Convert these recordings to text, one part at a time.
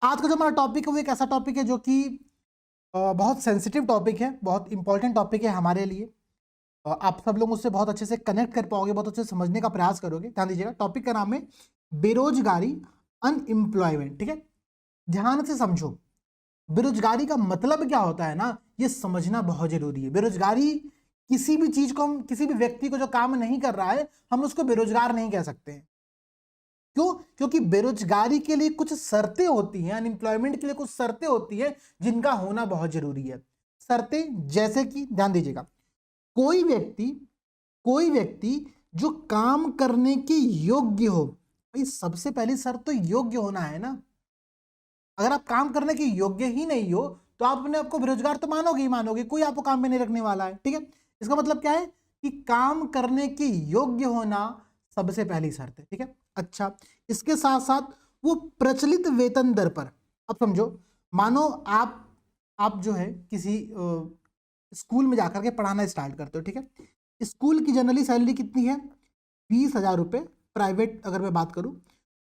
आज का जो हमारा टॉपिक है वो एक ऐसा टॉपिक है जो कि बहुत सेंसिटिव टॉपिक है, बहुत इंपॉर्टेंट टॉपिक है हमारे लिए। आप सब लोग उससे बहुत अच्छे से कनेक्ट कर पाओगे, बहुत अच्छे से समझने का प्रयास करोगे। ध्यान दीजिएगा, टॉपिक का नाम है बेरोजगारी, अनएम्प्लॉयमेंट। ठीक है, ध्यान से समझो। बेरोजगारी का मतलब क्या होता है ना, ये समझना बहुत जरूरी है। बेरोजगारी किसी भी चीज को, हम किसी भी व्यक्ति को जो काम नहीं कर रहा है, हम उसको बेरोजगार नहीं कह सकते हैं। क्यों? क्योंकि बेरोजगारी के लिए कुछ शर्तें होती हैं, अनएम्प्लॉयमेंट के लिए कुछ शर्तें होती हैं जिनका होना बहुत जरूरी है। शर्तें जैसे कि, ध्यान दीजिएगा, कोई व्यक्ति कोई व्यक्ति जो काम करने के योग्य हो। भाई सबसे पहली शर्त तो योग्य होना है ना। अगर आप काम करने के योग्य ही नहीं हो तो आप अपने आपको बेरोजगार तो मानोगे ही मानोगे, कोई आपको काम में नहीं रखने वाला है। ठीक है, इसका मतलब क्या है कि काम करने के योग्य होना सबसे पहली शर्त है। ठीक है, अच्छा, इसके साथ साथ वो प्रचलित वेतन दर पर। अब समझो, मानो आप जो है किसी स्कूल में जाकर के पढ़ाना स्टार्ट करते हो। ठीक है, स्कूल की जनरली सैलरी कितनी है? 20,000 रुपये। प्राइवेट अगर मैं बात करूं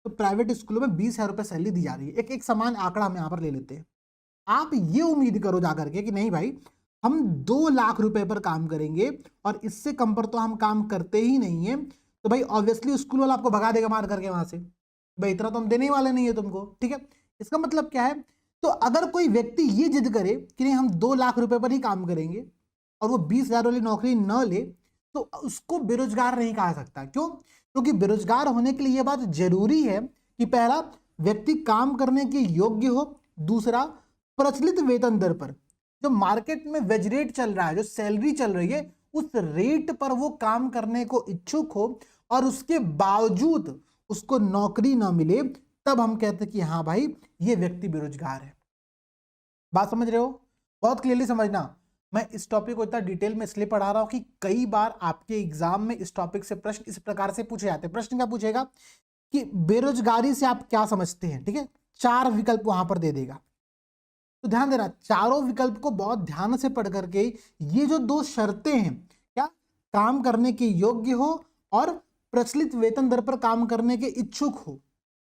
तो प्राइवेट स्कूलों में 20,000 रुपये सैलरी दी जा रही है। एक एक समान आंकड़ा हम यहाँ पर ले लेते हैं। आप ये उम्मीद करो जाकर के कि नहीं भाई, हम 2 लाख रुपए पर काम करेंगे और इससे कम पर तो हम काम करते ही नहीं है, तो भाई ऑब्वियसली स्कूल वाला आपको भगा देगा मार करके वहां से। भाई इतना तो हम देने ही वाले नहीं है तुमको। ठीक है, इसका मतलब क्या है? तो अगर कोई व्यक्ति ये जिद करे कि नहीं हम 2 लाख रुपए पर ही काम करेंगे और वो 20,000 वाली नौकरी न ले, तो उसको बेरोजगार नहीं कहा सकता। क्यों? क्योंकि बेरोजगार होने के लिए यह बात जरूरी है कि पहला, व्यक्ति काम करने के योग्य हो, दूसरा, प्रचलित वेतन दर पर, जो मार्केट में वेज रेट चल रहा है, जो सैलरी चल रही है, उस रेट पर वो काम करने को इच्छुक हो और उसके बावजूद उसको नौकरी ना मिले, तब हम कहते हैं कि हाँ भाई ये व्यक्ति बेरोजगार है। बात समझ रहे हो? बहुत क्लियरली समझना। मैं इस टॉपिक को इतना डिटेल में इसलिए पढ़ा रहा हूं कि कई बार आपके एग्जाम में इस टॉपिक से प्रश्न इस प्रकार से पूछे जाते हैं। प्रश्न क्या पूछेगा कि बेरोजगारी से आप क्या समझते हैं? ठीक है, 4 विकल्प वहां पर दे देगा। तो ध्यान देना, चारों विकल्प को बहुत ध्यान से पढ़ करके, ये जो 2 शर्तें हैं, क्या, काम करने के योग्य हो और प्रचलित वेतन दर पर काम करने के इच्छुक हो,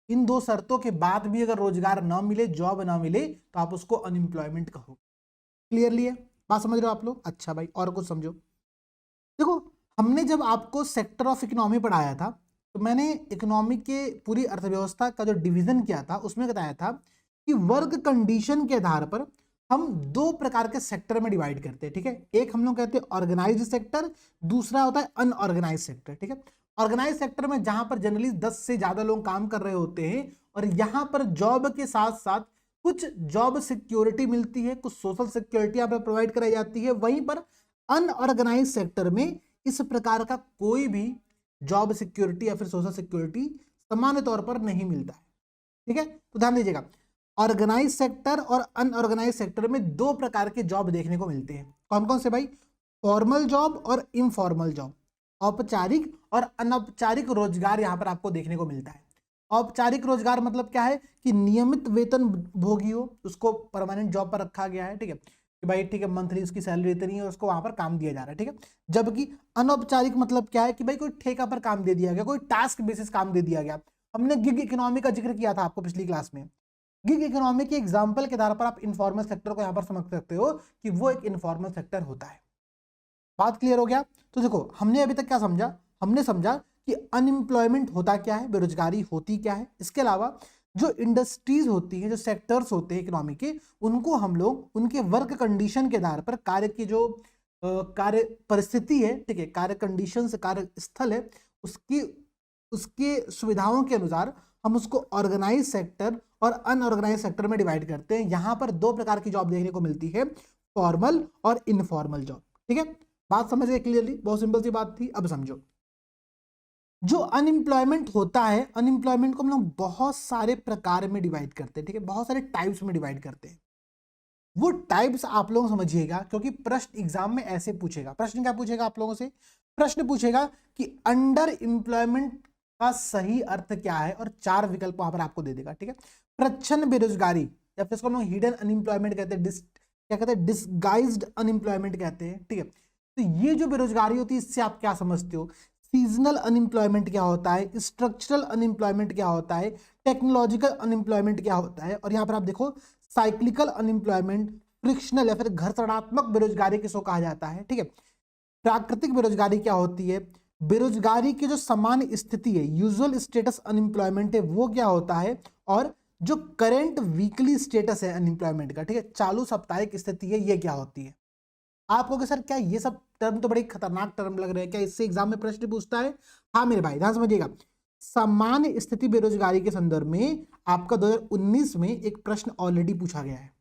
इन 2 शर्तों के बाद भी अगर रोजगार ना मिले, जॉब ना मिले, तो आप उसको अनएम्प्लॉयमेंट कहो। क्लियरली है? बात समझ रहे हो आप लोग? अच्छा भाई, और कुछ समझो। देखो, हमने जब आपको सेक्टर ऑफ इकोनॉमी पढ़ाया था, तो मैंने इकोनॉमी के पूरी अर्थव्यवस्था का जो डिवीजन किया था उसमें बताया था कि वर्क कंडीशन के आधार पर हम 2 प्रकार के सेक्टर में डिवाइड करते हैं। ठीक है, एक हम लोग कहते हैं ऑर्गेनाइज्ड सेक्टर, दूसरा होता है अनऑर्गेनाइज सेक्टर। ठीक है, ऑर्गेनाइज सेक्टर में जहां पर जनरली 10 से ज्यादा लोग काम कर रहे होते हैं और यहां पर जॉब के साथ साथ कुछ जॉब सिक्योरिटी मिलती है, कुछ सोशल सिक्योरिटी यहाँ पर प्रोवाइड कराई जाती है। वहीं पर अनऑर्गेनाइज सेक्टर में इस प्रकार का कोई भी जॉब सिक्योरिटी या फिर सोशल सिक्योरिटी सामान्य तौर पर नहीं मिलता है। ठीक है, तो ध्यान दीजिएगा, ऑर्गेनाइज सेक्टर और अनऑर्गेनाइज सेक्टर में 2 प्रकार के जॉब देखने को मिलते हैं। कौन कौन से भाई? फॉर्मल जॉब और इनफॉर्मल जॉब। औपचारिक और अनौपचारिक रोजगार यहां पर आपको देखने को मिलता है। औपचारिक रोजगार मतलब क्या है कि नियमित वेतन भोगी हो, उसको परमानेंट जॉब पर रखा गया है। ठीक है, कि भाई ठीक है, मंथली उसकी सैलरी इतनी है, उसको वहां पर काम दिया जा रहा है। ठीक है, जबकि अनौपचारिक मतलब क्या है कि भाई कोई ठेका पर काम दे दिया गया, कोई टास्क बेसिस काम दे दिया गया। हमने गिग इकोनॉमी का जिक्र किया था आपको पिछली क्लास में। गिग इकोनॉमी के एग्जाम्पल के आधार पर आप इनफॉर्मल सेक्टर को यहां पर समझ सकते हो कि वो एक इनफॉर्मल सेक्टर होता है। बात क्लियर हो गया? तो देखो, हमने अभी तक क्या समझा? हमने समझा कि अनएम्प्लॉयमेंट होता क्या है, बेरोजगारी होती क्या है। इसके अलावा जो इंडस्ट्रीज होती है, जो सेक्टर्स होते हैं इकोनॉमी के, उनको हम लोग उनके वर्क कंडीशन के आधार पर, कार्य की जो कार्य परिस्थिति है, ठीक है, कार्य कंडीशन, कार्य स्थल है, उसकी उसके सुविधाओं के अनुसार हम उसको ऑर्गेनाइज सेक्टर और अनऑर्गेनाइज सेक्टर में डिवाइड करते हैं। यहां पर 2 प्रकार की जॉब देखने को मिलती है, फॉर्मल और इनफॉर्मल जॉब। ठीक है, बात समझ गए क्लियरली? बहुत सिंपल सी बात थी। अब समझो, जो अनएम्प्लॉयमेंट होता है, अनएम्प्लॉयमेंट को हम लोग बहुत सारे प्रकार में डिवाइड करते हैं। ठीक है, बहुत सारे टाइप्स में डिवाइड करते हैं। वो टाइप्स आप लोग समझिएगा, क्योंकि प्रश्न एग्जाम में ऐसे पूछेगा। प्रश्न क्या पूछेगा आप लोगों से? प्रश्न पूछेगा कि अंडर एम्प्लॉयमेंट का सही अर्थ क्या है, और 4 विकल्प वहां पर आपको दे देगा। ठीक है, प्रच्छन्न बेरोजगारी, या फिर इसको हम लोग हिडन अनएम्प्लॉयमेंट कहते हैं, क्या कहते हैं, डिसगाइज्ड अनएम्प्लॉयमेंट कहते हैं। ठीक है, तो ये जो बेरोजगारी होती है, इससे आप क्या समझते हो? सीजनल अनएम्प्लॉयमेंट क्या होता है, स्ट्रक्चरल अनएम्प्लॉयमेंट क्या होता है, टेक्नोलॉजिकल अनएम्प्लॉयमेंट क्या होता है, और यहाँ पर आप देखो साइक्लिकल अनएम्प्लॉयमेंट, फ्रिक्शनल या फिर घर्षणात्मक बेरोजगारी किसको कहा जाता है, ठीक है। प्राकृतिक बेरोजगारी क्या होती है, बेरोजगारी की जो सामान्य स्थिति है, यूजुअल स्टेटस अनएम्प्लॉयमेंट है, वो क्या होता है, और जो करंट वीकली स्टेटस है अनएम्प्लॉयमेंट का, ठीक है, चालू साप्ताहिक स्थिति है, ये क्या होती है। आप कहोगे सर क्या ये सब टर्म तो बड़े खतरनाक टर्म लग रहे हैं, क्या इससे एग्जाम में प्रश्न पूछता है? हाँ मेरे भाई, ध्यान समझिएगा। सामान्य स्थिति बेरोजगारी के संदर्भ में आपका 2019 में एक प्रश्न ऑलरेडी पूछा गया है,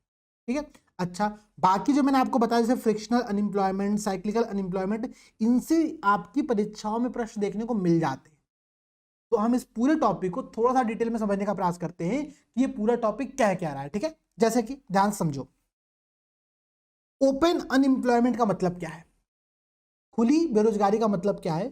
ठीक है। अच्छा, बाकी जो मैंने आपको बताया जैसे फ्रिक्शनल अनएम्प्लॉयमेंट, साइक्लिकल अनएम्प्लॉयमेंट, इनसे आपकी परीक्षाओं में प्रश्न देखने को मिल जाते हैं। तो हम इस पूरे टॉपिक को थोड़ा सा डिटेल में समझने का प्रयास करते हैं कि ये पूरा टॉपिक क्या रहा है, ठीक है। जैसे कि ध्यान समझो, ओपन अनएम्प्लॉयमेंट का मतलब क्या है, खुली बेरोजगारी का मतलब क्या है।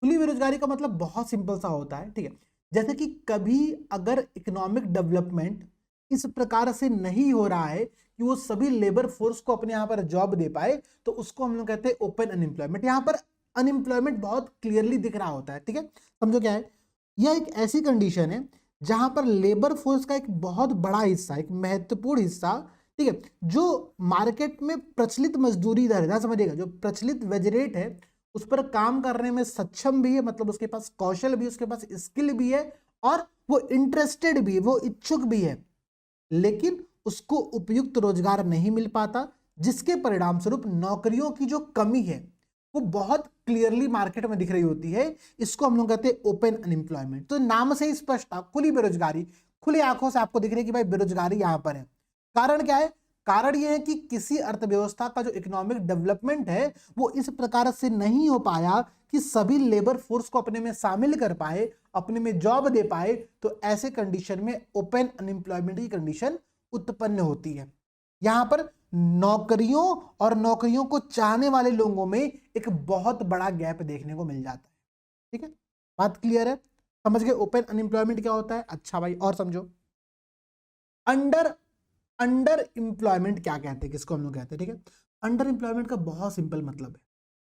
खुली बेरोजगारी का मतलब बहुत सिंपल सा होता है, ठीक है। जैसे कि कभी अगर इकोनॉमिक डेवलपमेंट इस प्रकार से नहीं हो रहा है कि वो सभी लेबर फोर्स को अपने यहाँ पर जॉब दे पाए, तो उसको हम लोग कहते हैं ओपन अनएम्प्लॉयमेंट। यहाँ पर अनएम्प्लॉयमेंट बहुत क्लियरली दिख रहा होता है, ठीक है। समझो क्या है, यह एक ऐसी कंडीशन है जहां पर लेबर फोर्स का एक बहुत बड़ा हिस्सा, एक महत्वपूर्ण हिस्सा, ठीक है, जो मार्केट में प्रचलित मजदूरी दर है, समझिएगा, जो प्रचलित वेज रेट है उस पर काम करने में सक्षम भी है, मतलब उसके पास कौशल भी, उसके पास स्किल भी है, और वो इंटरेस्टेड भी है, वो इच्छुक भी है, लेकिन उसको उपयुक्त रोजगार नहीं मिल पाता, जिसके परिणाम स्वरूप नौकरियों की जो कमी है वो बहुत क्लियरली मार्केट में दिख रही होती है। इसको हम लोग कहते हैं ओपन अनएम्प्लॉयमेंट। तो नाम से ही स्पष्ट था, खुली बेरोजगारी, खुली आंखों से आपको दिख रही है कि भाई बेरोजगारी यहां पर है। कारण क्या है? कारण यह है कि किसी अर्थव्यवस्था का जो इकोनॉमिक डेवलपमेंट है वो इस प्रकार से नहीं हो पाया कि सभी लेबर फोर्स को अपने में शामिल कर पाए, अपने में जॉब दे पाए, तो ऐसे कंडीशन में ओपन अनएम्प्लॉयमेंट की कंडीशन उत्पन्न होती है। यहां पर नौकरियों और नौकरियों को चाहने वाले लोगों में एक बहुत बड़ा गैप देखने को मिल जाता है, ठीक है। बात क्लियर है? समझ गए ओपन अनएम्प्लॉयमेंट क्या होता है? अच्छा भाई, और समझो अंडर एम्प्लॉयमेंट क्या कहते हैं, किसको हम लोग कहते हैं, ठीक है। अंडर एम्प्लॉयमेंट का बहुत सिंपल मतलब है,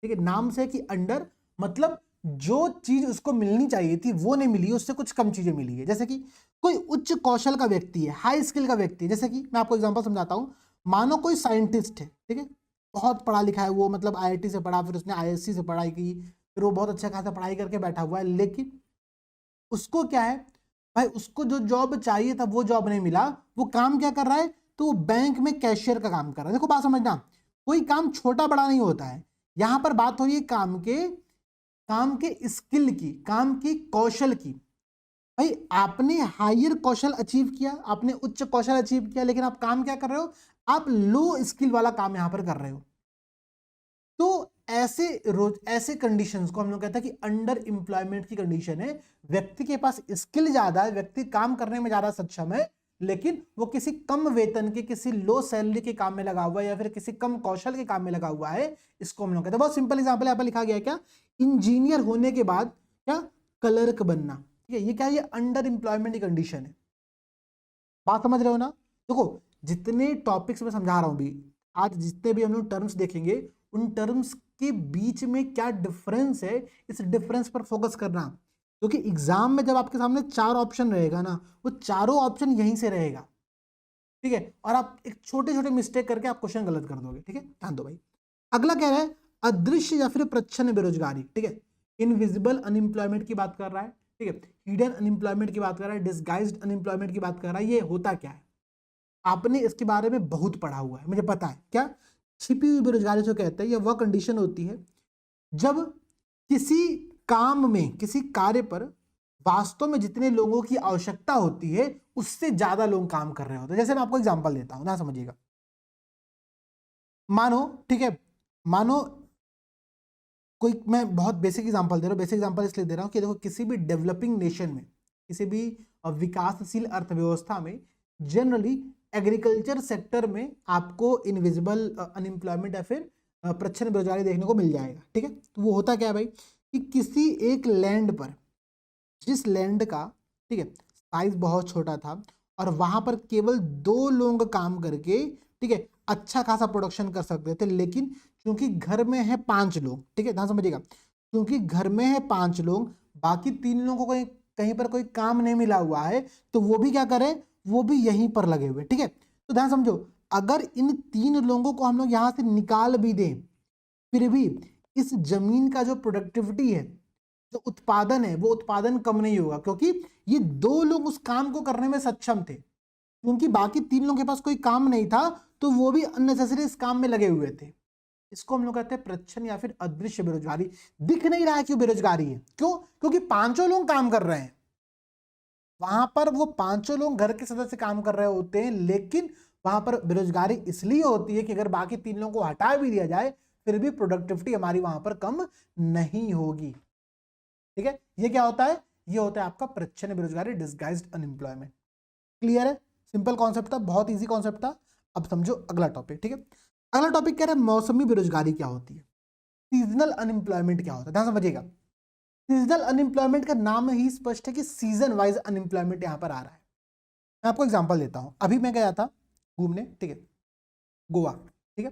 ठीक है, नाम से कि अंडर मतलब जो चीज उसको मिलनी चाहिए थी वो नहीं मिली, उससे कुछ कम चीजें मिली है। जैसे कि कोई उच्च कौशल का व्यक्ति है, हाई स्किल का व्यक्ति है, जैसे कि मैं आपको एग्जांपल समझाता हूं। मानो कोई साइंटिस्ट है, ठीक है, बहुत पढ़ा लिखा है वो, मतलब आईआईटी से पढ़ा, फिर उसने आईएससी से पढ़ाई की, फिर वो बहुत अच्छा खासा पढ़ाई करके बैठा हुआ है, लेकिन उसको क्या है भाई, उसको जो जॉब चाहिए था वो जॉब नहीं मिला। वो काम क्या कर रहा है? तो वो बैंक में कैशियर का काम कर रहा है। देखो बात समझना, कोई काम छोटा बड़ा नहीं होता है, यहां पर बात हो रही है काम के स्किल की, काम की कौशल की। भाई आपने हायर कौशल अचीव किया, आपने उच्च कौशल अचीव किया, लेकिन आप काम क्या कर रहे हो? आप लो स्किल वाला काम यहां पर कर रहे हो। तो ऐसे कंडीशंस को हम लोग कहते हैं कि अंडर एम्प्लॉयमेंट की कंडीशन है। व्यक्ति के पास स्किल ज्यादा है, व्यक्ति काम करने में ज्यादा सक्षम है, लेकिन वो किसी कम वेतन के, किसी लो सैलरी के काम में लगा हुआ है, या फिर किसी कम कौशल के काम में लगा हुआ है। इसको हम लोग कहते हैं, बहुत सिंपल एग्जांपल यहाँ पर लिखा गया है, क्या? इंजीनियर होने के बाद क्या? क्लर्क बनना, ठीक है। ये क्या है? ये अंडर एम्प्लॉयमेंट की कंडीशन है। बात समझ रहे हो ना? देखो जितने टॉपिक्स में समझा रहा हूं भी, आज जितने भी हम लोग टर्म्स देखेंगे, उन टर्म्स के बीच में क्या डिफरेंस है, इस डिफरेंस पर फोकस करना, क्योंकि एग्जाम में जब आपके सामने 4 ऑप्शन रहेगा ना, वो चारों ऑप्शन यहीं से रहेगा, ठीक है। और आप एक छोटे छोटे मिस्टेक करके आप क्वेश्चन गलत कर दोगे, ठीक है। ध्यान दो भाई, अगला कह रहा है अदृश्य या फिर प्रच्छन्न बेरोजगारी, ठीक है। इनविजिबल अनएम्प्लॉयमेंट की बात कर रहा है, ठीक है। हिडन अनएम्प्लॉयमेंट की बात कर रहा है, डिस्गाइज्ड अनएम्प्लॉयमेंट की बात कर रहा है। ये होता क्या है? आपने इसके बारे में बहुत पढ़ा हुआ है, मुझे पता है। क्या छिपी हुई बेरोजगारी जो कहते हैं, यह वह कंडीशन होती है जब किसी काम में, किसी कार्य पर वास्तव में जितने लोगों की आवश्यकता होती है उससे ज्यादा लोग काम कर रहे होते हैं। जैसे मैं आपको एग्जांपल देता हूं ना, समझिएगा। मानो, ठीक है, मानो कोई, मैं बहुत बेसिक एग्जांपल दे रहा हूं। बेसिक एग्जांपल इसलिए दे रहा हूं कि देखो किसी भी डेवलपिंग नेशन में, किसी भी विकासशील अर्थव्यवस्था में जनरली एग्रीकल्चर सेक्टर में आपको इनविजिबल अनएम्प्लॉयमेंट या फिर प्रच्छन्न बेरोजगारी देखने को मिल जाएगा, ठीक है। तो वो होता क्या है भाई, कि किसी एक लैंड पर, जिस लैंड का, ठीक है, साइज बहुत छोटा था और वहां पर केवल 2 लोग काम करके, ठीक है, अच्छा खासा प्रोडक्शन कर सकते थे, लेकिन क्योंकि घर में है 5 लोग, ठीक है, ध्यान समझिएगा, क्योंकि घर में है 5 लोग, बाकी 3 लोगों को कहीं पर कोई काम नहीं मिला हुआ है, तो वो भी क्या करें, वो भी यहीं पर लगे हुए। ठीक है, तो ध्यान समझो, अगर इन 3 लोगों को हम लोग यहां से निकाल भी दें, फिर भी इस जमीन का जो प्रोडक्टिविटी है, जो उत्पादन है, वो उत्पादन कम नहीं होगा, क्योंकि ये 2 लोग उस काम को करने में सक्षम थे। क्योंकि बाकी 3 लोगों के पास कोई काम नहीं था, तो वो भी अननेसेसरी इस काम में लगे हुए थे। इसको हम लोग कहते हैं प्रच्छन्न या फिर अदृश्य बेरोजगारी। दिख नहीं रहा है क्यों बेरोजगारी है, क्यों? क्योंकि 5 लोग काम कर रहे हैं, वहां पर वो 5 लोग घर के सदस्य काम कर रहे होते हैं, लेकिन वहां पर बेरोजगारी इसलिए होती है कि अगर बाकी 3 लोगों को हटा भी दिया जाए, फिर भी प्रोडक्टिविटी हमारी वहां पर कम नहीं होगी। ठीक है, ये क्या होता है? ये होता है आपका प्रच्छन्न बेरोजगारी, डिस्गाइज्ड अनएम्प्लॉयमेंट। क्लियर है? सिंपल कॉन्सेप्ट था, बहुत इजी कॉन्सेप्ट था। अब समझो अगला टॉपिक। ठीक है, अगला टॉपिक कह रहा है मौसमी बेरोजगारी क्या होती है, सीजनल अनएम्प्लॉयमेंट क्या होता है। ध्यान समझिएगा, सीजनल अनएम्प्लॉयमेंट का नाम ही स्पष्ट है कि सीजन वाइज अनएम्प्लॉयमेंट यहां पर आ रहा है। मैं आपको एग्जांपल देता हूं। अभी मैं गया था घूमने, ठीक है, गोवा। ठीक है,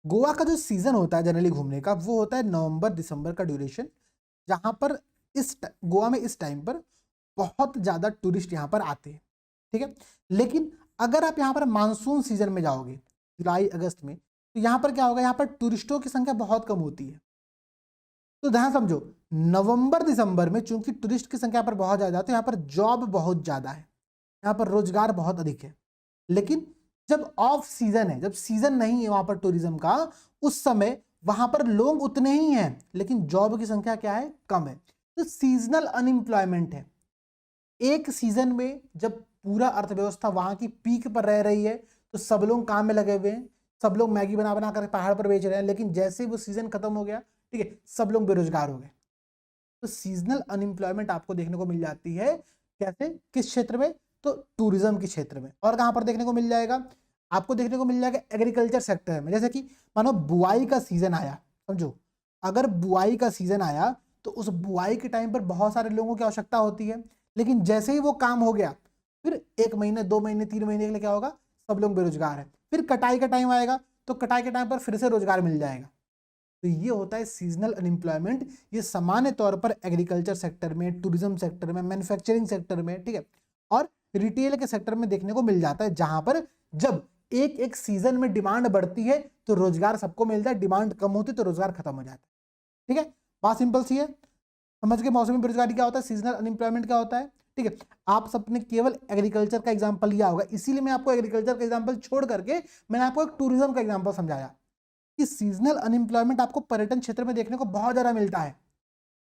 गोवा का जो सीजन होता है जनरली घूमने का, वो होता है नवंबर दिसंबर का ड्यूरेशन, जहां पर गोवा में इस टाइम पर बहुत ज्यादा टूरिस्ट यहां पर आते हैं। ठीक है, लेकिन अगर आप यहाँ पर मानसून सीजन में जाओगे जुलाई अगस्त में, तो यहाँ पर क्या होगा, यहाँ पर टूरिस्टों की संख्या बहुत कम होती है। तो ध्यान समझो, नवंबर दिसंबर में चूंकि टूरिस्ट की संख्या पर बहुत ज्यादा है, तो यहाँ पर जॉब बहुत ज्यादा है, यहाँ पर रोजगार बहुत अधिक है। लेकिन जब ऑफ सीजन है, जब सीजन नहीं है वहां पर टूरिज्म का, उस समय वहां पर लोग उतने ही हैं, लेकिन जॉब की संख्या क्या है, कम है। तो सीजनल अनएम्प्लॉयमेंट है। एक सीजन में जब पूरा अर्थव्यवस्था वहां की पीक पर रह रही है, तो सब लोग काम में लगे हुए हैं, सब लोग मैगी बना बना कर पहाड़ पर बेच रहे हैं, लेकिन जैसे ही वो सीजन खत्म हो गया, ठीक है, सब लोग बेरोजगार हो गए। तो सीजनल अनएम्प्लॉयमेंट आपको देखने को मिल जाती है कैसे, किस क्षेत्र में, तो टूरिज्म के क्षेत्र में। और कहां पर देखने को मिल जाएगा, आपको देखने को मिल जाएगा एग्रीकल्चर सेक्टर में। जैसे कि मानो बुआई का सीजन आया, समझो, अगर बुआई का सीजन आया, तो उस बुआई के टाइम पर बहुत सारे लोगों की आवश्यकता होती है, लेकिन जैसे ही वो काम हो गया, फिर 1 महीने 2 महीने 3 महीने के लिए क्या होगा, सब लोग बेरोजगार है। फिर कटाई का टाइम आएगा, तो कटाई के टाइम पर फिर से रोजगार मिल जाएगा। तो ये होता है सीजनल अनएम्प्लॉयमेंट। ये सामान्य तौर पर एग्रीकल्चर सेक्टर में, टूरिज्म सेक्टर में, मैन्युफैक्चरिंग सेक्टर में, ठीक है, और रिटेल के सेक्टर में देखने को मिल जाता है, जहां पर जब एक एक सीजन में डिमांड बढ़ती है तो रोजगार सबको मिलता है, डिमांड कम होती है तो रोजगार खत्म हो जाता है। ठीक है, बात सिंपल सी है, समझ के मौसमी बेरोजगारी क्या होता है, सीजनल अनएम्प्लॉयमेंट क्या होता है। ठीक है, आप सबने केवल एग्रीकल्चर का एग्जांपल लिया होगा, इसीलिए मैं आपको एग्रीकल्चर का एग्जांपल छोड़ करके मैंने आपको एक टूरिज्म का एग्जांपल समझाया कि सीजनल अनएम्प्लॉयमेंट आपको पर्यटन क्षेत्र में देखने को बहुत ज्यादा मिलता है।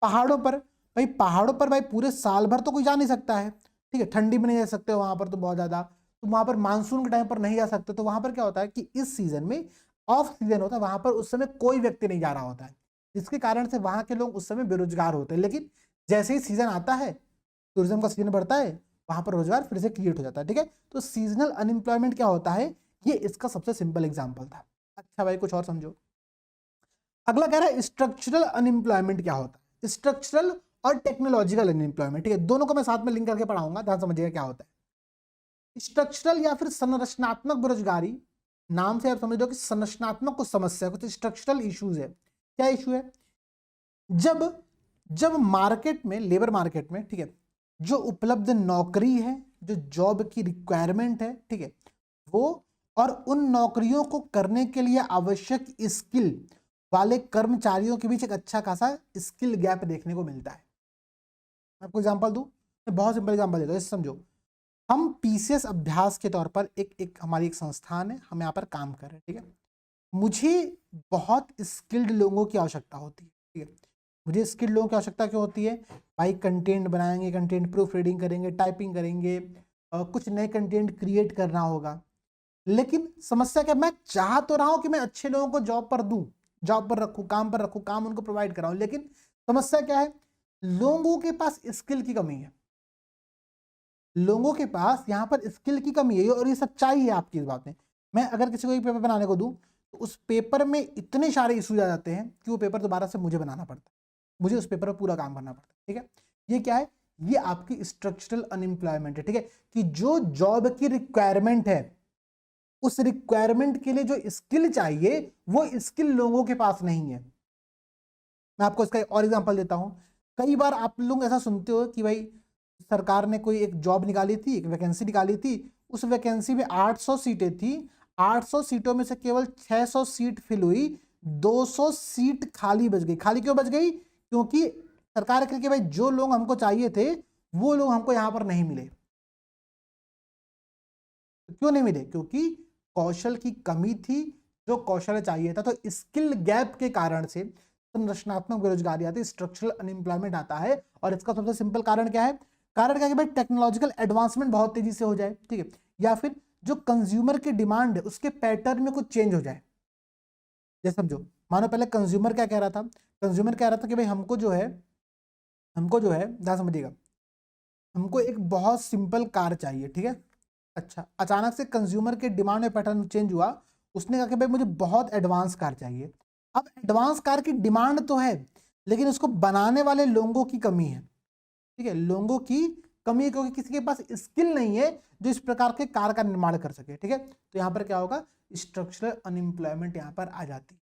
पहाड़ों पर, भाई पहाड़ों पर भाई पूरे साल भर तो कोई जा नहीं सकता है, ठीक है, ठंडी में नहीं जा सकते वहां पर तो बहुत ज्यादा, तो वहां पर मानसून के टाइम पर नहीं जा सकते, तो वहां पर क्या होता है कि इस सीजन में ऑफ सीजन होता है, वहां पर उस समय कोई व्यक्ति नहीं जा रहा होता है, जिसके कारण से वहां के लोग उस समय बेरोजगार होते हैं। लेकिन जैसे ही सीजन आता है, टूरिज्म का सीजन बढ़ता है, वहां पर रोजगार फिर से क्रिएट हो जाता है। ठीक है, तो सीजनल अनएम्प्लॉयमेंट क्या होता है, ये इसका सबसे सिंपल एग्जाम्पल था। अच्छा भाई, कुछ और समझो। अगला कह रहा है स्ट्रक्चरल अनएम्प्लॉयमेंट क्या होता है, स्ट्रक्चरल और टेक्नोलॉजिकल अनएम्प्लॉयमेंट। ठीक है, दोनों को मैं साथ में लिंक करके पढ़ाऊंगा, ध्यान समझिएगा क्या होता है। स्ट्रक्चरल या फिर संरचनात्मक बेरोजगारी, नाम से आप समझ लो कि संरचनात्मक कुछ समस्या, कुछ स्ट्रक्चरल इश्यूज है। क्या इशू है, जब जब मार्केट में, लेबर मार्केट में, ठीक है, जो उपलब्ध नौकरी है, जो जॉब की रिक्वायरमेंट है, ठीक है, वो और उन नौकरियों को करने के लिए आवश्यक स्किल वाले कर्मचारियों के बीच एक अच्छा खासा स्किल गैप देखने को मिलता है। आपको एग्जांपल दूं, मैं बहुत सिंपल एग्जांपल देता हूं, इसे समझो। हम पीसीएस अभ्यास के तौर पर एक हमारी एक संस्थान है, हम यहाँ पर काम कर रहे हैं, ठीक है, मुझे बहुत स्किल्ड लोगों की आवश्यकता होती है। ठीक है, मुझे स्किल्ड लोगों की आवश्यकता क्यों होती है, भाई कंटेंट बनाएंगे, कंटेंट प्रूफ रीडिंग करेंगे, टाइपिंग करेंगे, कुछ नए कंटेंट क्रिएट करना होगा। लेकिन समस्या क्या, मैं चाह तो रहा हूं कि मैं अच्छे लोगों को जॉब पर दूं, जॉब पर रखूं, काम पर रखूं, काम उनको प्रोवाइड कराऊं, लेकिन समस्या क्या है, लोगों के पास स्किल की कमी है। लोगों के पास यहाँ पर स्किल की कमी है, और ये सच्चाई है आपकी इस बात में। मैं अगर किसी को एक पेपर बनाने को दूं, तो उस पेपर में इतने सारे इश्यूज आ जाते हैं कि वो पेपर दोबारा से मुझे बनाना पड़ता है, मुझे उस पेपर पर पूरा काम करना पड़ता है। ठीक है, ये क्या है, ये आपकी स्ट्रक्चरल अनएम्प्लॉयमेंट है। ठीक है, कि जो जॉब की रिक्वायरमेंट है, उस रिक्वायरमेंट के लिए जो स्किल चाहिए, वो स्किल लोगों के पास नहीं है। मैं आपको इसका एक और एग्जांपल देता हूँ। कई बार आप लोग ऐसा सुनते हो कि भाई सरकार ने कोई एक जॉब निकाली थी, एक वैकेंसी निकाली थी, उस वैकेंसी में 800 सीटें थी, 800 सीटों में से केवल 600 सीट फिल हुई, 200 सीट खाली बच गई। खाली क्यों बच गई? क्योंकि सरकार कह कि भाई जो लोग हमको चाहिए थे वो लोग हमको यहाँ पर नहीं मिले। क्यों नहीं मिले? क्योंकि कौशल की कमी थी, जो कौशल चाहिए था। तो स्किल गैप के कारण से संरचनात्मक बेरोजगारी आती है, स्ट्रक्चरल अनएम्प्लॉयमेंट आता है। और इसका सबसे सिंपल कारण क्या है? कारण क्या है कि भाई टेक्नोलॉजिकल एडवांसमेंट बहुत तेजी से हो जाए, ठीक है, या फिर जो कंज्यूमर की डिमांड है उसके पैटर्न में कुछ चेंज हो जाए। जैसे समझो, मानो पहले कंज्यूमर क्या कह रहा था? कंज्यूमर कह रहा था कि भाई हमको जो है ध्यान समझिएगा, हमको एक बहुत सिंपल कार चाहिए, ठीक है। अच्छा, अचानक से कंज्यूमर के डिमांड में पैटर्न चेंज हुआ, उसने कहा कि भाई मुझे बहुत एडवांस कार चाहिए। अब एडवांस कार की डिमांड तो है, लेकिन उसको बनाने वाले लोगों की कमी है, ठीक है, लोगों की कमी है, क्योंकि किसी के पास स्किल नहीं है जो इस प्रकार के कार का निर्माण कर सके, ठीक है। तो यहाँ पर क्या होगा? स्ट्रक्चरल अनएम्प्लॉयमेंट यहाँ पर आ जाती है,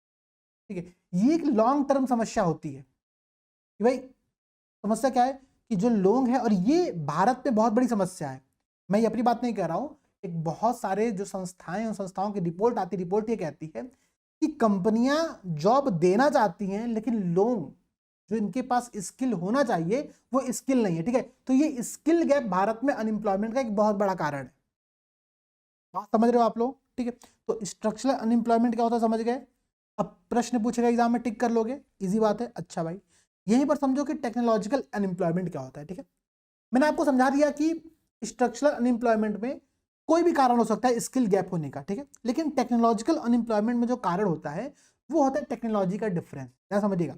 ठीक है। ये एक लॉन्ग टर्म समस्या होती है कि भाई समस्या क्या है कि जो लोग हैं, और ये भारत में बहुत बड़ी समस्या है, मैं ये अपनी बात नहीं कह रहा हूं, एक बहुत सारे जो संस्थाएं, उन संस्थाओं की रिपोर्ट आती, रिपोर्ट ये कहती है कि कंपनियां जॉब देना चाहती हैं, लेकिन लोग जो इनके पास स्किल होना चाहिए वो स्किल नहीं है, ठीक है। तो ये स्किल गैप भारत में अनएम्प्लॉयमेंट का एक बहुत बड़ा कारण है। बात समझ रहे हो आप लोग? ठीक है। तो स्ट्रक्चरल अनएम्प्लॉयमेंट क्या होता है, समझ गए? अब प्रश्न पूछेगा एग्जाम में, टिक कर लोगे, इजी बात है। अच्छा भाई, यहीं पर समझो कि टेक्नोलॉजिकल अनएम्प्लॉयमेंट क्या होता है, ठीक है। मैंने आपको समझा दिया कि स्ट्रक्चरल अनएम्प्लॉयमेंट में कोई भी कारण हो सकता है स्किल गैप होने का, ठीक है, लेकिन टेक्नोलॉजिकल अनएम्प्लॉयमेंट में जो कारण होता है वो होता है टेक्नोलॉजी का डिफरेंस। क्या समझिएगा?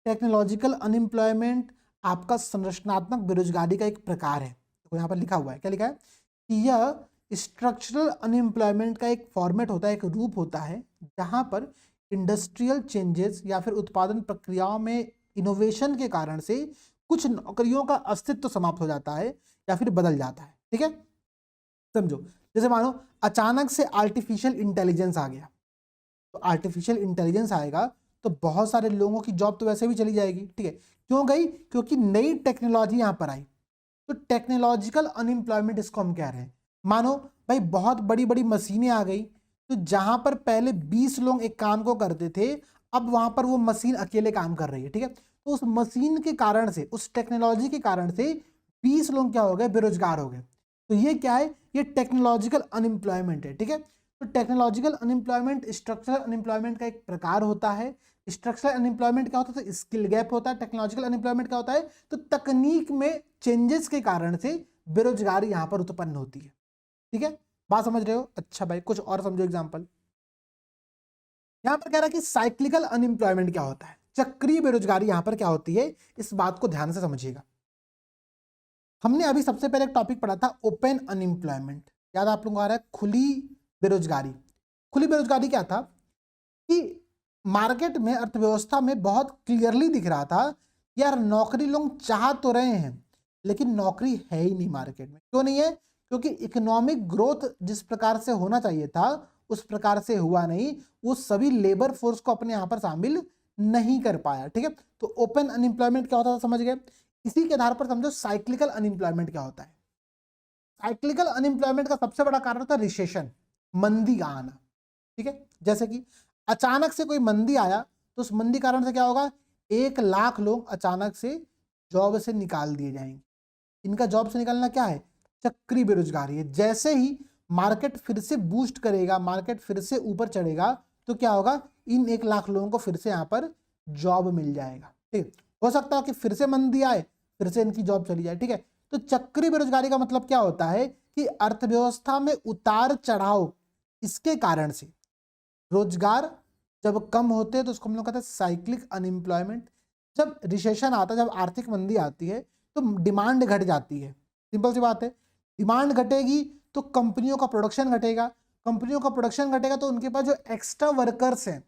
टेक्नोलॉजिकल अनएम्प्लॉयमेंट आपका संरचनात्मक बेरोजगारी का एक प्रकार है। तो यहाँ पर लिखा हुआ है, क्या लिखा है कि यह स्ट्रक्चरल अनएम्प्लॉयमेंट का एक फॉर्मेट होता है, एक रूप होता है, जहां पर इंडस्ट्रियल चेंजेस या फिर उत्पादन प्रक्रियाओं में इनोवेशन के कारण से कुछ नौकरियों का अस्तित्व समाप्त हो जाता है या फिर बदल जाता है, ठीक है। समझो, जैसे मानो अचानक से आर्टिफिशियल इंटेलिजेंस आ गया, तो आर्टिफिशियल इंटेलिजेंस आएगा तो बहुत सारे लोगों की जॉब तो वैसे भी चली जाएगी, ठीक है। क्यों गई? क्योंकि नई टेक्नोलॉजी यहां पर आई। तो टेक्नोलॉजिकल अनएम्प्लॉयमेंट इसको हम कह रहे हैं। मानो भाई बहुत बड़ी बड़ी मशीनें आ गई, तो जहां पर पहले 20 लोग एक काम को करते थे, अब वहां पर वो मशीन अकेले काम कर रही है, ठीक है। तो उस मशीन के कारण से, उस टेक्नोलॉजी के कारण से 20 लोग क्या हो गए? बेरोजगार हो गए। तो ये क्या है? ये टेक्नोलॉजिकल अनएम्प्लॉयमेंट है, ठीक है। तो टेक्नोलॉजिकल अनएम्प्लॉयमेंट स्ट्रक्चरल अनएम्प्लॉयमेंट का एक प्रकार होता है। स्ट्रक्चरल अनएम्प्लॉयमेंट क्या होता है? तो स्किल गैप होता है। टेक्नोलॉजिकल अनएम्प्लॉयमेंट क्या होता है? तो तकनीक में चेंजेस के कारण से बेरोजगारी यहां पर उत्पन्न होती है, ठीक है। बात समझ रहे हो? अच्छा भाई, कुछ और समझो एग्जांपल। यहां पर कह रहा है कि साइक्लिकल अनएम्प्लॉयमेंट क्या होता है, चक्रीय बेरोजगारी यहां पर क्या होती है, इस बात को ध्यान से समझिएगा। हमने अभी सबसे पहले एक टॉपिक पढ़ा था ओपन अनएम्प्लॉयमेंट, याद आप लोगों को आ रहा है? खुली बेरोजगारी। खुली बेरोजगारी क्या था कि मार्केट में, अर्थव्यवस्था में बहुत क्लियरली दिख रहा था कि यार नौकरी लोग चाह तो रहे हैं, लेकिन नौकरी है ही नहीं मार्केट में। क्यों नहीं है? क्योंकि इकोनॉमिक ग्रोथ जिस प्रकार से होना चाहिए था उस प्रकार से हुआ नहीं, वो सभी लेबर फोर्स को अपने यहाँ पर शामिल नहीं कर पाया, ठीक है। तो ओपन अनएम्प्लॉयमेंट क्या होता था, समझ गए? इसी के आधार पर समझो साइक्लिकल अनएम्प्लॉयमेंट क्या होता है। साइक्लिकल अनएम्प्लॉयमेंट का सबसे बड़ा कारण होता है रिसेशन, मंदी का आना, ठीक है। जैसे कि अचानक से कोई मंदी आया, तो उस मंदी कारण से क्या होगा? 1 लाख लोग अचानक से जॉब से निकाल दिए जाएंगे। इनका जॉब से निकालना क्या है? चक्री बेरोजगारी है। जैसे ही मार्केट फिर से बूस्ट करेगा, मार्केट फिर से ऊपर चढ़ेगा, तो क्या होगा? इन 1 लाख लोगों को फिर से यहाँ पर जॉब मिल जाएगा, ठीक। हो सकता है कि फिर से मंदी आए, फिर से इनकी जॉब चली जाए, ठीक है। तो चक्री बेरोजगारी का मतलब क्या होता है कि अर्थव्यवस्था में उतार चढ़ाव, इसके कारण से रोजगार जब कम होते हैं तो उसको हम लोग कहते हैं साइक्लिक अनएम्प्लॉयमेंट। जब रिसेशन आता है, जब आर्थिक मंदी आती है, तो डिमांड घट जाती है। सिंपल सी बात है, डिमांड घटेगी तो कंपनियों का प्रोडक्शन घटेगा, कंपनियों का प्रोडक्शन घटेगा तो उनके पास जो एक्स्ट्रा वर्कर्स हैं,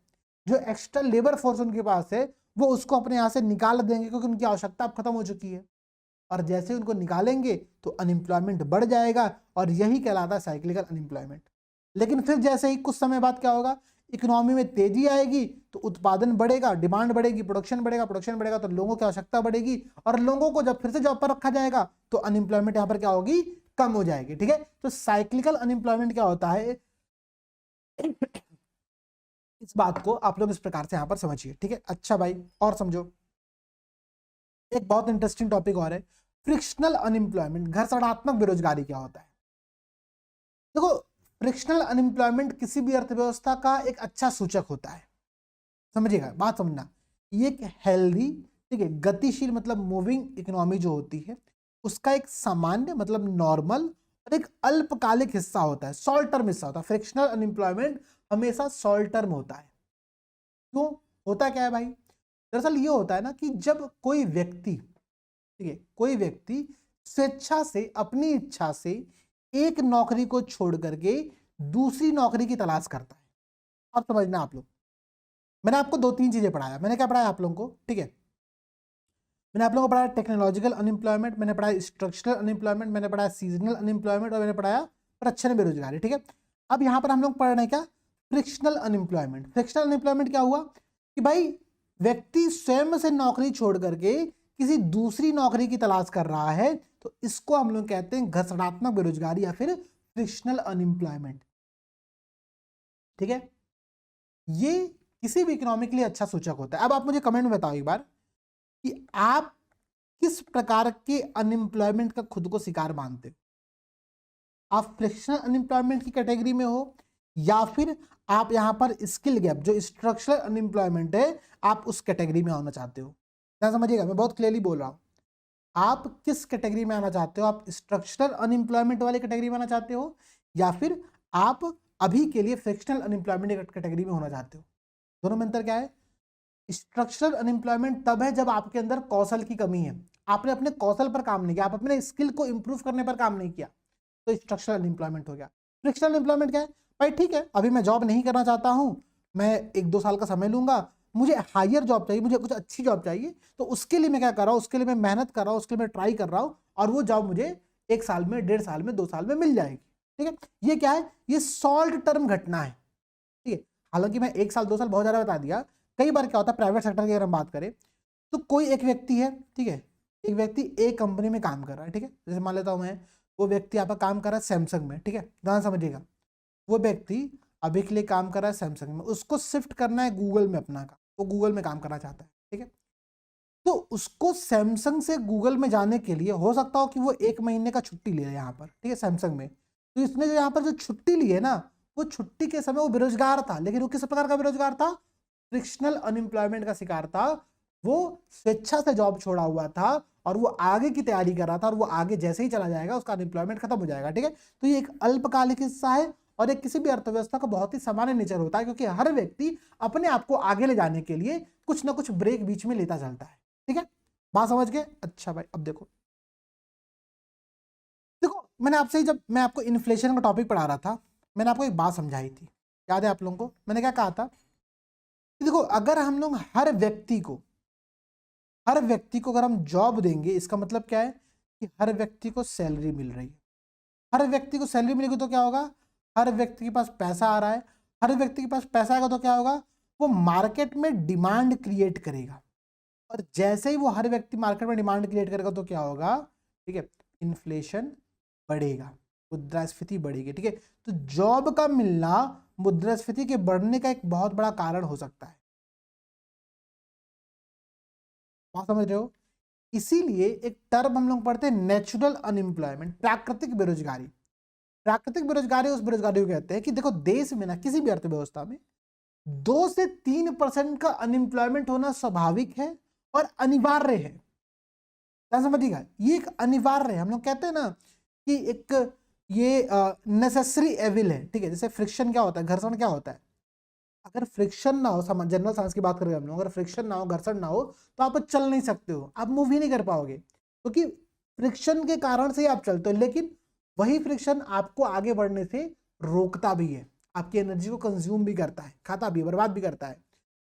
जो एक्स्ट्रा लेबर फोर्स उनके पास है, वो उसको अपने यहाँ से निकाल देंगे, क्योंकि उनकी आवश्यकता अब खत्म हो चुकी है। और जैसे उनको निकालेंगे तो अनएम्प्लॉयमेंट बढ़ जाएगा, और यही कहलाता है साइक्लिकल अनएम्प्लॉयमेंट। लेकिन फिर जैसे ही कुछ समय बाद क्या होगा? इकोनॉमी में तेजी आएगी तो उत्पादन बढ़ेगा, डिमांड बढ़ेगी, प्रोडक्शन बढ़ेगा तो लोगों की आवश्यकता बढ़ेगी, और लोगों को जब फिर से जॉब पर रखा जाएगा तो अनएम्प्लॉयमेंट यहाँ पर क्या होगी, कम हो जाएगी। ठीक है, तो साइक्लिकल अनएम्प्लॉयमेंट क्या होता है, इस बात को आप लोग इस प्रकार से यहां पर समझिए। ठीक है, अच्छा भाई और समझो, एक बहुत इंटरेस्टिंग टॉपिक और है, फ्रिक्शनल अनएम्प्लॉयमेंट, घर्षणात्मक बेरोजगारी क्या होता है। देखो, फ्रिक्शनल अनएम्प्लॉयमेंट किसी भी अर्थव्यवस्था का एक अच्छा सूचक होता है, समझिएगा, बात समझना। ये एक हेल्दी, ठीक है, गतिशील मतलब मूविंग इकोनॉमी जो होती है उसका एक सामान्य मतलब नॉर्मल और एक अल्पकालिक हिस्सा होता है, शॉर्ट टर्म हिस्सा होता है। फ्रिक्शनल अनएम्प्लॉयमेंट हमेशा शॉर्ट टर्म होता है। क्यों होता क्या है भाई, दरअसल ये होता है ना कि जब कोई व्यक्ति, ठीक है, कोई व्यक्ति स्वेच्छा से, अपनी इच्छा से एक नौकरी को छोड़ करके दूसरी नौकरी की तलाश करता है। आप समझना, आप लोग, मैंने आपको 2-3 चीजें पढ़ाया। मैंने क्या पढ़ाया आप लोगों को, ठीक है, मैंने आप लोगों को पढ़ाया टेक्नोलॉजिकल अनएम्प्लॉयमेंट, मैंने पढ़ाया स्ट्रक्चरल अनएम्प्लॉयमेंट, मैंने पढ़ाया सीजनल अनएम्प्लॉयमेंट, और मैंने पढ़ाया प्रच्छन्न बेरोजगारी। ठीक है, अब यहाँ पर हम लोग पढ़ रहे हैं क्या, फ्रिक्शनल अनएम्प्लॉयमेंट। फ्रिक्शनल अनएम्प्लॉयमेंट क्या हुआ कि भाई व्यक्ति स्वयं से नौकरी छोड़ करके किसी दूसरी नौकरी की तलाश कर रहा है, तो इसको हम लोग कहते हैं घर्षणात्मक बेरोजगारी या फिर फ्रिक्शनल अनएम्प्लॉयमेंट। ठीक है, ये किसी भी इकोनॉमी के लिए अच्छा सूचक होता है। अब आप मुझे कमेंट में बताओ एक बार कि आप किस प्रकार के अनएम्प्लॉयमेंट का खुद को शिकार मानते हो। आप फ्रिक्शनल अनएम्प्लॉयमेंट की कैटेगरी में हो, या फिर आप यहां पर स्किल गैप जो स्ट्रक्चरल अनएम्प्लॉयमेंट है आप उस कैटेगरी में आना चाहते हो। क्या समझिएगा, मैं बहुत क्लियरली बोल रहा हूं, आप किस कैटेगरी में आना चाहते हो, आप स्ट्रक्चरल अनएम्प्लॉयमेंट वाले कैटेगरी में आना चाहते हो, या फिर आप अभी के लिए फ्रिक्शनल अनएम्प्लॉयमेंट कैटेगरी में होना चाहते हो। दोनों में अंतर क्या है, स्ट्रक्चरल अनएम्प्लॉयमेंट तब है जब आपके अंदर कौशल की कमी है, आपने अपने कौशल पर काम नहीं किया, आप अपने स्किल को इंप्रूव करने पर काम नहीं किया, तो स्ट्रक्चरल अनएम्प्लॉयमेंट हो गया। फ्रिक्शनल अनएम्प्लॉयमेंट क्या है, भाई ठीक है अभी मैं जॉब नहीं करना चाहता हूं, मैं 1-2 साल का समय लूंगा, मुझे हायर जॉब चाहिए, मुझे कुछ अच्छी जॉब चाहिए, तो उसके लिए मैं क्या कर रहा हूँ, उसके लिए मैं मेहनत कर रहा हूँ, उसके लिए मैं ट्राई कर रहा हूँ, और वो जॉब मुझे 1 साल में, 1.5 साल में, 2 साल में मिल जाएगी। ठीक है, ये क्या है, ये शॉर्ट टर्म घटना है। ठीक है, हालांकि मैं 1 साल 2 साल बहुत ज्यादा बता दिया। कई बार क्या होता है प्राइवेट सेक्टर की अगर हम बात करें, तो कोई एक व्यक्ति है, ठीक है, एक व्यक्ति एक कंपनी में काम कर रहा है, ठीक है, जैसे मान लेता हूं मैं, वो व्यक्ति आपका काम कर रहा है सैमसंग में, ठीक है, ध्यान समझिएगा, वो व्यक्ति अभी के लिए काम कर रहा है सैमसंग में, उसको शिफ्ट करना है गूगल में अपना काम, वो गूगल में काम करना चाहता है। ठीक है, तो उसको सैमसंग से गूगल में जाने के लिए हो सकता हो कि वो 1 महीने का छुट्टी ले यहाँ पर, ठीक है, सैमसंग में, तो इसने जो यहाँ पर जो छुट्टी ली है ना, वो छुट्टी के समय वो बेरोजगार था, लेकिन वो किस प्रकार का बेरोजगार था, फ्रिक्शनल अनएम्प्लॉयमेंट का शिकार था। वो स्वेच्छा से जॉब छोड़ा हुआ था और वो आगे की तैयारी कर रहा था, और वो आगे जैसे ही चला जाएगा उसका अनएम्प्लॉयमेंट खत्म हो जाएगा। ठीक है, तो ये एक अल्पकालिक हिस्सा है और एक किसी भी अर्थव्यवस्था का बहुत ही सामान्य नेचर होता है, क्योंकि हर व्यक्ति अपने आप को आगे ले जाने के लिए कुछ ना कुछ ब्रेक बीच में लेता चलता है। ठीक है, बात समझ गए। अच्छा भाई, अब देखो देखो मैंने आपसे ही, जब मैं आपको इन्फ्लेशन का टॉपिक पढ़ा रहा था, मैंने आपको एक बात समझाई थी, याद है आप लोगों को, मैंने क्या कहा था कि देखो अगर हम लोग हर व्यक्ति को अगर हम जॉब देंगे, इसका मतलब क्या है कि हर व्यक्ति को सैलरी मिल रही है, हर व्यक्ति को सैलरी मिलेगी तो क्या होगा, हर व्यक्ति के पास पैसा आ रहा है, हर व्यक्ति के पास पैसा आएगा तो क्या होगा, वो मार्केट में डिमांड क्रिएट करेगा, और जैसे ही वो हर व्यक्ति मार्केट में डिमांड क्रिएट करेगा तो क्या होगा, ठीक है, इन्फ्लेशन बढ़ेगा, मुद्रास्फीति बढ़ेगी। ठीक है, तो जॉब का मिलना मुद्रास्फीति के बढ़ने का एक बहुत बड़ा कारण हो सकता है, आप समझ रहे हो। इसीलिए एक टर्म हम लोग पढ़ते हैं नेचुरल अनएम्प्लॉयमेंट, प्राकृतिक बेरोजगारी। प्राकृतिक बेरोजगारी उस बेरोजगारी को कहते हैं कि देखो देश में ना, किसी भी अर्थव्यवस्था में 2 से 3% का अनएम्प्लॉयमेंट होना स्वाभाविक है और अनिवार्य है। क्या समझिएगा, ये एक अनिवार्य है, हम लोग कहते हैं ना कि एक ये नेसेसरी एविल है। ठीक है, जैसे फ्रिक्शन क्या होता है, घर्षण क्या होता है, अगर फ्रिक्शन ना हो, जनरल साइंस की बात करें हम लोग, अगर फ्रिक्शन ना हो, घर्षण ना हो, तो आप चल नहीं सकते हो, आप मूव ही नहीं कर पाओगे, क्योंकि फ्रिक्शन के कारण से ही आप चलते हो, लेकिन वही फ्रिक्शन आपको आगे बढ़ने से रोकता भी है, आपकी एनर्जी को कंज्यूम भी करता है, खाता भी है, बर्बाद भी करता है।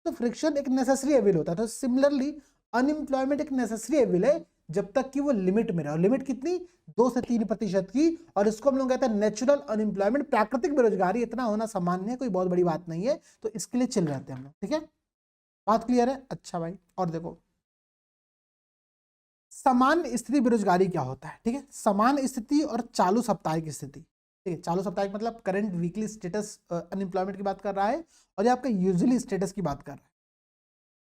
तो फ्रिक्शन एक नेसेसरी एविल होता है। तो सिमिलरली अनएम्प्लॉयमेंट एक नेसेसरी एविल है, जब तक कि वो लिमिट में रहे। और लिमिट कितनी? 2 से 3% की। और इसको हम लोग कहते हैं नेचुरल अनएम्प्लॉयमेंट, प्राकृतिक बेरोजगारी। इतना होना सामान्य है, कोई बहुत बड़ी बात नहीं है, तो इसके लिए चिल रहते हैं हम लोग। ठीक है, बात क्लियर है? अच्छा भाई, और देखो सामान्य स्थिति बेरोजगारी क्या होता है। ठीक है, सामान्य स्थिति और चालू साप्ताहिक स्थिति। ठीक है, चालू साप्ताहिक मतलब करंट वीकली स्टेटस अनएम्प्लॉयमेंट की बात कर रहा है, और ये आपका यूजुअली स्टेटस की बात कर रहा है।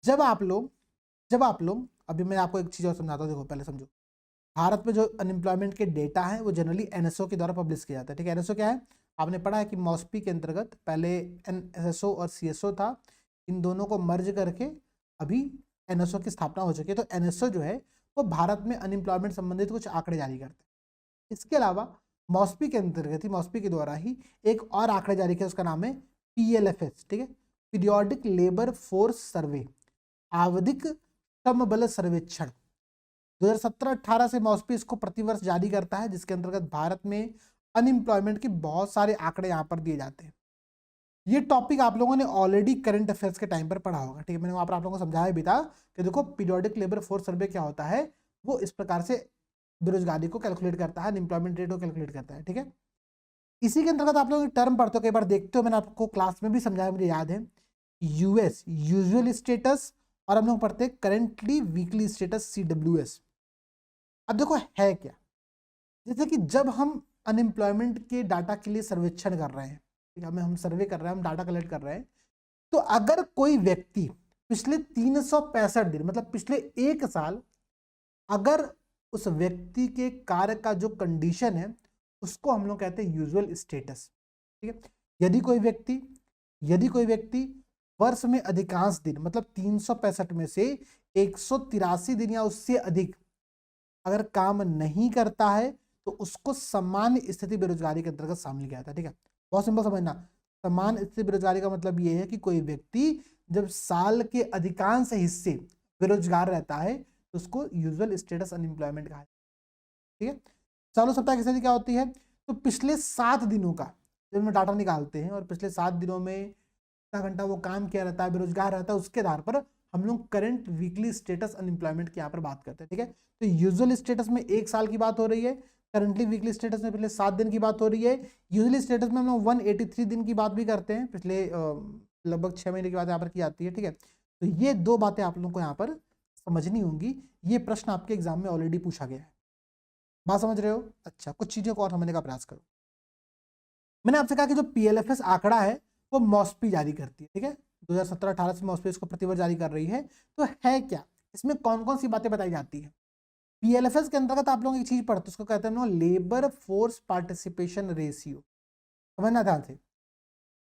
जब आप लोग अभी मैं आपको एक चीज और समझाता हूँ। देखो पहले समझो, भारत में जो अनएम्प्लॉयमेंट के डेटा है वो जनरली एनएसओ के द्वारा पब्लिश किया जाता है। ठीक है, एनएसओ क्या है? आपने पढ़ा है कि मॉस्पी के अंतर्गत पहले एनएसओ और सीएसओ था, इन दोनों को मर्ज करके अभी एनएसओ की स्थापना हो चुकी है। तो एनएसओ जो है वो भारत में अनएम्प्लॉयमेंट संबंधित कुछ आंकड़े जारी करते हैं। इसके अलावा मॉस्पी के अंतर्गत ही, मॉस्पी के द्वारा ही एक और आंकड़े जारी किया, उसका नाम है PLFS। ठीक है, पीरियोडिक लेबर फोर्स सर्वे, आवधिक श्रम बल सर्वेक्षण। 2017-18 से मॉस्पी इसको प्रतिवर्ष जारी करता है, जिसके अंतर्गत भारत में अनएम्प्लॉयमेंट के बहुत सारे आंकड़े यहाँ पर दिए जाते हैं। ये टॉपिक आप लोगों ने ऑलरेडी करंट अफेयर्स के टाइम पर पढ़ा होगा। ठीक है, मैंने वहाँ पर आप लोगों को समझाया भी था कि देखो पीरियोडिक लेबर फोर्स सर्वे क्या होता है, वो इस प्रकार से बेरोजगारी को कैलकुलेट करता है, अनएम्प्लॉयमेंट रेट को कैलकुलेट करता है। ठीक है, इसी के अंतर्गत आप लोग टर्म पढ़ते हो, कई बार देखते हो, मैंने आपको क्लास में भी समझाया, मुझे याद है, यूएस यूजुअल स्टेटस, और हम लोग पढ़ते हैं करेंटली वीकली स्टेटस CWS। अब देखो है क्या, जैसे कि जब हम अनएम्प्लॉयमेंट के डाटा के लिए सर्वेक्षण कर रहे हैं, ठीक है, हम सर्वे कर रहे हैं, हम डाटा कलेक्ट कर रहे हैं, तो अगर कोई व्यक्ति पिछले 365 दिन मतलब पिछले 1 साल अगर उस व्यक्ति के कार्य का जो कंडीशन है उसको हम लोग कहते हैं यूजुअल स्टेटस। ठीक है, यदि कोई व्यक्ति वर्ष में अधिकांश दिन मतलब 365 में से 183 दिन या उससे अधिक अगर काम नहीं करता है तो उसको सामान्य स्थिति बेरोजगारी के अंतर्गत शामिल किया जाता है। ठीक है, बहुत सिंपल समझना, सामान्य स्थिति बेरोजगारी का मतलब ये है कि कोई व्यक्ति जब साल के अधिकांश हिस्से बेरोजगार रहता है तो उसको यूजुअल स्टेटस अनएम्प्लॉयमेंट कहा जाता है। ठीक है, चालू सप्ताह की स्थिति क्या होती है? तो पिछले 7 दिनों का जब हम डाटा निकालते हैं और पिछले 7 दिनों में कितना घंटा वो काम किया रहता है, बेरोजगार रहता है, उसके आधार पर हम लोग करंट वीकली स्टेटस अनएम्प्लॉयमेंट की यहाँ पर बात करते हैं। ठीक है, तो यूजुअल स्टेटस में 1 साल की बात हो रही है, करंटली वीकली स्टेटस में पिछले 7 दिन की बात हो रही है, यूजुअली स्टेटस में हम लोग 183 दिन की बात भी करते हैं, पिछले लगभग 6 महीने की बात यहाँ पर की जाती है। ठीक है, तो ये 2 बातें आप लोगों को यहाँ पर समझनी होंगी। ये प्रश्न आपके एग्जाम में ऑलरेडी पूछा गया है, बात समझ रहे हो? अच्छा, कुछ चीजों को और समझने का प्रयास करो। मैंने आपसे कहा कि जो PLFS आंकड़ा है वो मॉस्पी जारी करती है। ठीक है, 2017-18 से मॉस्पी इसको प्रतिवर्ष जारी कर रही है। तो है क्या, इसमें कौन कौन सी बातें बताई जाती है? PLFS के अंतर्गत आप लोग एक चीज पढ़ते हैं, उसको कहते हैं लेबर फोर्स पार्टिसिपेशन रेशियो। समझना ध्यान से,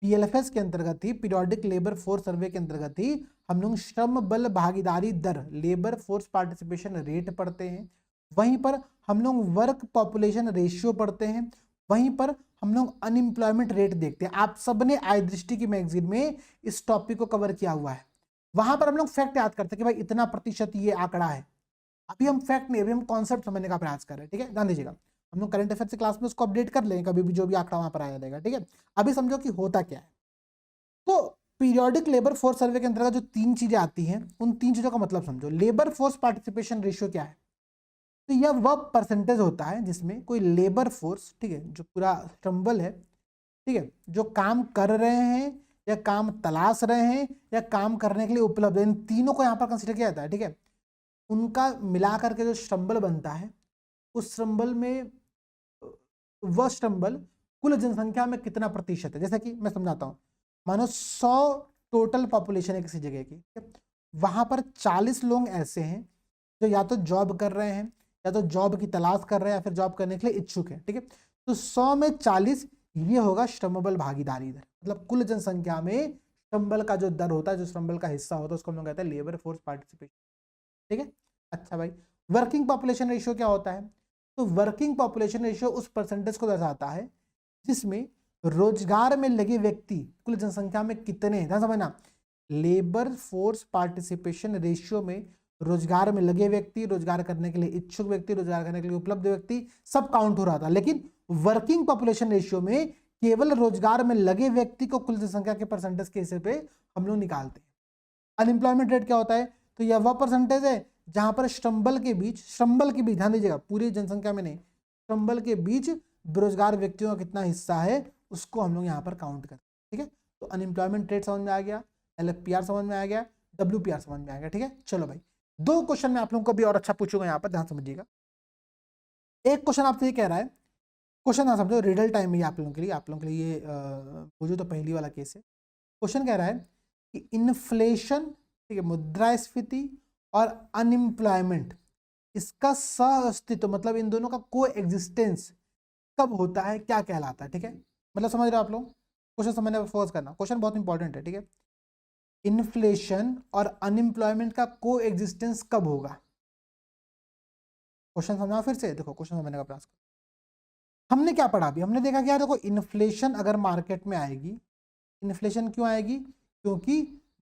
PLFS के अंतर्गत ही, पीरियोडिक लेबर फोर्स सर्वे के अंतर्गत ही हम लोग श्रम बल भागीदारी दर, लेबर फोर्स पार्टिसिपेशन रेट पढ़ते हैं। वहीं पर हम लोग वर्क पॉपुलेशन रेशियो पढ़ते हैं। वहीं पर हम लोग अनएम्प्लॉयमेंट रेट देखते हैं। आप सबने आई दृष्टि की मैगजीन में इस टॉपिक को कवर किया हुआ है। वहां पर हम लोग फैक्ट याद करते हैं कि भाई इतना प्रतिशत ये आंकड़ा है। अभी हम फैक्ट नहीं, अभी हम कॉन्सेप्ट समझने का प्रयास कर रहे हैं। ठीक है, ध्यान दीजिएगा, हम लोग करंट अफेयर्स की क्लास में उसको अपडेट कर लेंगे, कभी भी जो भी आंकड़ा वहां पर आया रहेगा। ठीक है, अभी समझो कि होता क्या है। तो पीरियोडिक लेबर फोर्स सर्वे के अंतर्गत जो 3 चीजें आती हैं, उन 3 चीजों का मतलब समझो। लेबर फोर्स पार्टिसिपेशन रेशियो क्या है? तो यह वह परसेंटेज होता है जिसमें कोई लेबर फोर्स, ठीक है, जो पूरा श्रमबल है, ठीक है, जो काम कर रहे हैं या काम तलाश रहे हैं या काम करने के लिए उपलब्ध है, इन तीनों को यहाँ पर कंसिडर किया जाता है। ठीक है, उनका मिला करके जो श्रमबल बनता है, उस श्रमबल में वह श्रमबल कुल जनसंख्या में कितना प्रतिशत है। जैसे कि मैं समझाता हूँ, मानो 100 टोटल पॉपुलेशन है किसी जगह की, वहां पर 40 लोग ऐसे हैं जो या तो जॉब कर रहे हैं या तो जॉब की तलाश कर रहे हैं या फिर जॉब करने के लिए इच्छुक है। ठीक है, तो 100 में 40 ये होगा श्रमबल भागीदारी दर, मतलब कुल जनसंख्या में श्रमबल का जो दर होता है, जो श्रमबल का हिस्सा होता है, उसको हम लोग कहते हैं लेबर फोर्स पार्टिसिपेशन। ठीक है, अच्छा भाई, वर्किंग पॉपुलेशन रेशियो क्या होता है? तो वर्किंग पॉपुलेशन रेशियो उस परसेंटेज को दर्शाता है जिसमें रोजगार में लगे व्यक्ति कुल जनसंख्या में कितने, ध्यान समझना, लेबर फोर्स पार्टिसिपेशन रेशियो में रोजगार में लगे व्यक्ति, रोजगार करने के लिए इच्छुक व्यक्ति, रोजगार करने के लिए उपलब्ध व्यक्ति सब काउंट हो रहा था। लेकिन वर्किंग पॉपुलेशन रेशियो में केवल रोजगार में लगे व्यक्ति को कुल जनसंख्या के परसेंटेज के हिस्से पे हम लोग निकालते हैं। अनएम्प्लॉयमेंट रेट क्या होता है? तो यह वह परसेंटेज है जहां पर श्रम्बल के बीच ध्यान दीजिएगा, पूरी जनसंख्या में नहीं, श्रम्बल के बीच बेरोजगार व्यक्तियों का कितना हिस्सा है उसको हम लोग यहाँ पर काउंट करते हैं। ठीक है, तो अनएम्प्लॉयमेंट रेट समझ में आ गया, LFPR समझ में आ गया, WPR समझ में आ गया। ठीक है, चलो भाई, 2 क्वेश्चन मैं आप लोगों को भी और अच्छा पूछूंगा यहाँ पर, ध्यान समझिएगा। एक क्वेश्चन आपसे ये कह रहा है, क्वेश्चन ना समझो, रिडल टाइम है आप लोगों के लिए, ये पूछो तो पहली वाला केस है। क्वेश्चन कह रहा है कि इन्फ्लेशन, ठीक है, मुद्रास्फीति और अनएम्प्लॉयमेंट, इसका सह-अस्तित्व मतलब इन दोनों का को एग्जिस्टेंस कब होता है, क्या कहलाता है। ठीक है, मतलब समझ रहे हो आप लोग, क्वेश्चन समझने पर फोकस करना, क्वेश्चन बहुत इंपॉर्टेंट है। ठीक है, इन्फ्लेशन और अनएम्प्लॉयमेंट का को एग्जिस्टेंस कब होगा। क्वेश्चन समझा, फिर से देखो क्वेश्चन समझने का प्रयास करो। हमने क्या पढ़ा अभी, हमने देखा कि यार देखो, इन्फ्लेशन अगर मार्केट में आएगी, इन्फ्लेशन क्यों आएगी, क्योंकि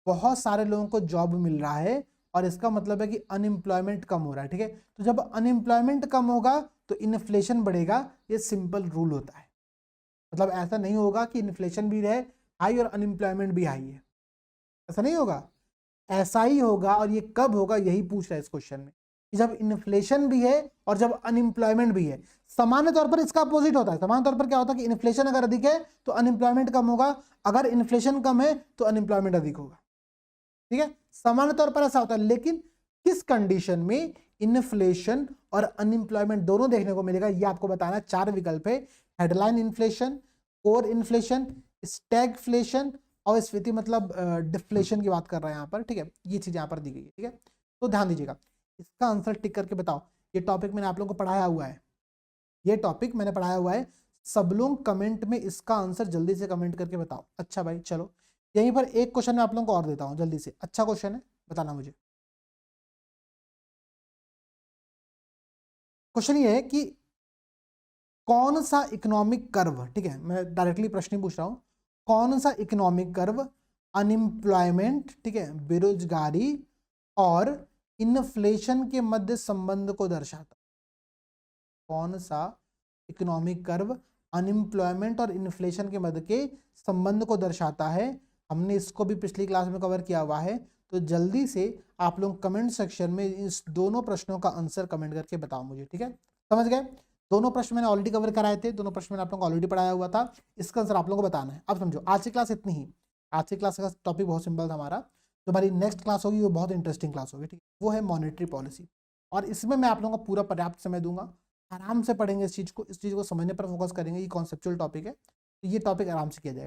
बहुत सारे लोगों को जॉब मिल रहा है और इसका मतलब है कि अनएम्प्लॉयमेंट कम हो रहा है। ठीक है, तो जब अनएम्प्लॉयमेंट कम होगा तो इन्फ्लेशन बढ़ेगा, ये सिंपल रूल होता है। मतलब ऐसा नहीं होगा कि इन्फ्लेशन भी रहे हाई और अनएम्प्लॉयमेंट भी हाई है, ऐसा नहीं होगा, ऐसा ही होगा। और ये कब होगा, यही पूछ रहा है इस क्वेश्चन में, कि जब इन्फ्लेशन भी है और जब अनएम्प्लॉयमेंट भी है। सामान्य तौर पर इसका अपोजिट होता है, सामान्य तौर पर क्या होता है कि इन्फ्लेशन अगर अधिक है तो अनएम्प्लॉयमेंट कम होगा, अगर इन्फ्लेशन कम है तो अनएम्प्लॉयमेंट अधिक होगा। ठीक है, सामान्य तौर पर ऐसा होता है, लेकिन किस कंडीशन में इन्फ्लेशन और अनएम्प्लॉयमेंट दोनों देखने को मिलेगा, ये आपको बताना। 4 विकल्प है, headline inflation, core inflation, stagflation और स्फीति मतलब डिफ्लेशन की बात कर रहे हैं यहाँ पर। ठीक है, ये चीज यहाँ पर दी गई है। ठीक है, तो ध्यान दीजिएगा, इसका आंसर टिक करके बताओ। ये टॉपिक मैंने आप लोगों को पढ़ाया हुआ है, ये टॉपिक मैंने पढ़ाया हुआ है। सब लोग कमेंट में इसका आंसर जल्दी से कमेंट करके बताओ। अच्छा भाई, चलो यहीं पर एक क्वेश्चन मैं आप लोगों को और देता हूं जल्दी से, अच्छा क्वेश्चन है, बताना मुझे। क्वेश्चन ये है कि कौन सा इकोनॉमिक कर्व, ठीक है, मैं डायरेक्टली प्रश्न ही पूछ रहा हूं, कौन सा इकोनॉमिक कर्व अनएम्प्लॉयमेंट, ठीक है, बेरोजगारी और इन्फ्लेशन के मध्य संबंध को दर्शाता। कौन सा इकोनॉमिक कर्व अनएम्प्लॉयमेंट और इन्फ्लेशन के मध्य के संबंध को दर्शाता है। हमने इसको भी पिछली क्लास में कवर किया हुआ है, तो जल्दी से आप लोग कमेंट सेक्शन में इस दोनों प्रश्नों का आंसर कमेंट करके बताओ मुझे। ठीक है, समझ गए, दोनों प्रश्न मैंने ऑलरेडी कवर कराए थे, दोनों प्रश्न मैंने आप लोगों को ऑलरेडी पढ़ाया हुआ था, इसका आंसर आप लोगों को बताना है। अब समझो, आज की क्लास इतनी ही, आज की क्लास का टॉपिक बहुत सिंपल था हमारा। जो हमारी नेक्स्ट क्लास होगी वो बहुत इंटरेस्टिंग क्लास होगी, ठीक है, वो है मॉनेटरी पॉलिसी, और इसमें मैं आप लोगों को पूरा पर्याप्त समय दूंगा, आराम से पढ़ेंगे इस चीज़ को समझने पर फोकस करेंगे। ये कॉन्सेप्चुअल टॉपिक है, तो ये टॉपिक आराम से किया जाएगा।